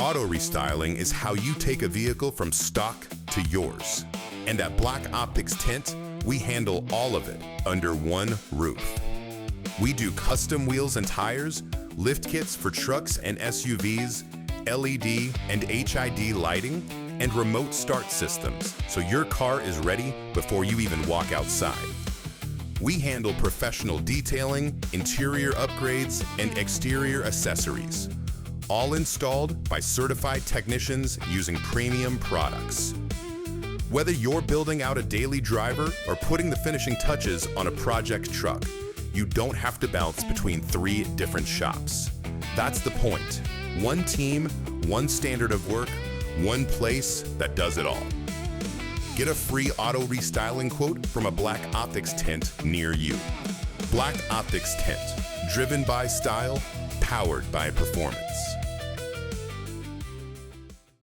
Auto restyling is how you take a vehicle from stock to yours. And at Black Optix Tint, we handle all of it under one roof. We do custom wheels and tires, lift kits for trucks and SUVs, LED and HID lighting, and remote start systems, so your car is ready before you even walk outside. We handle professional detailing, interior upgrades, and exterior accessories, all installed by certified technicians using premium products. Whether you're building out a daily driver or putting the finishing touches on a project truck, you don't have to bounce between 3 different shops. That's the point. One team, one standard of work, one place that does it all. Get a free auto restyling quote from a Black Optix Tint near you. Black Optix Tint, driven by style, powered by performance.